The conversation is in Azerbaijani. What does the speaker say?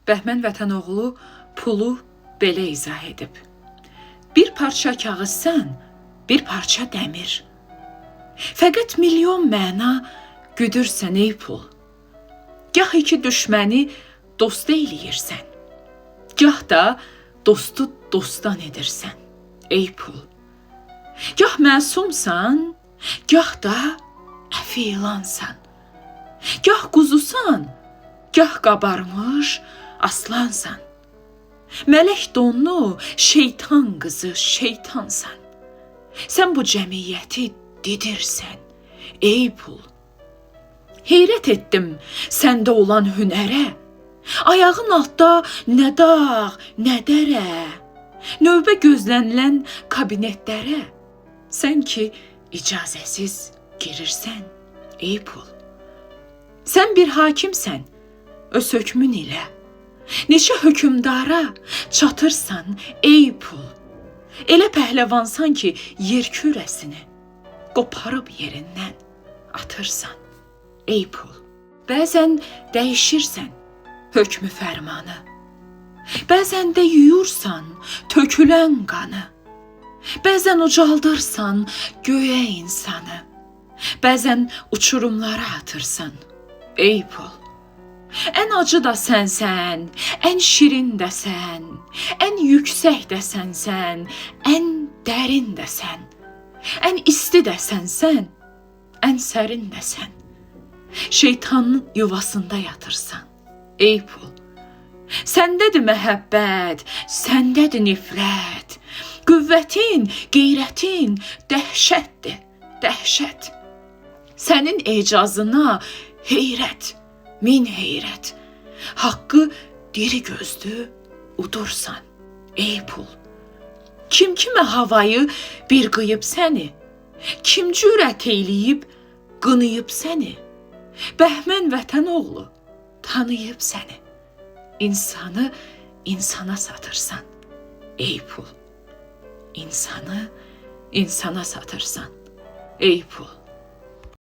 Bəhmən Vətənoğlu pulu belə izah edib. Bir parça kağızsan, bir parça dəmir. Fəqət milyon məna güdürsən ey pul. Gah iki düşməni dost eyləyirsən, gah da dostu dostdan edirsən ey pul. Gah məsumsan, gah da əfi ilansan. Gah quzusan, gah qabarmış aslansan. Mələk donlu şeytan qızı şeytansan. Sən bu cəmiyyəti didirsən ey pul. Heyrət etdim səndə olan hünərə. Ayağın altda nə dağ, nə dərə. Növbə gözlənilən kabinetlərə. Sən ki icazəsiz girirsən ey pul. Sən bir hakimsən öz hökmün ilə. Neçə hökümdara çatırsan ey pul. Elə pəhləvansan ki yer kürəsini qoparıb yerindən atırsan ey pul. Bəzən dəyişirsən hökmü fərmanı. Bəzən də yuyursan tökülən qanı. Bəzən ucaldırsan göyə insanı. Bəzən uçurumlara atırsan ey pul. Ən acı da sənsən, ən şirin də sən, ən yüksək də sənsən, ən dərin də sən, ən isti də sənsən, ən sərin də sən. Şeytanın yuvasında yatırsan ey pul. Səndədir məhəbbət, səndədir nifrət. Qüvvətin, qeyrətin dəhşətdir, dəhşət. Sənin ecazına heyrət, min heyrət. Haqqı diri gözlü udursan ey pul. Kim kimə havayı bir qıyıb səni, kim cürət eyləyib qınıyıb səni. Bəhmən Vətənoğlu tanıyıb səni. İnsanı insana satırsan ey pul. İnsanı insana satırsan ey pul.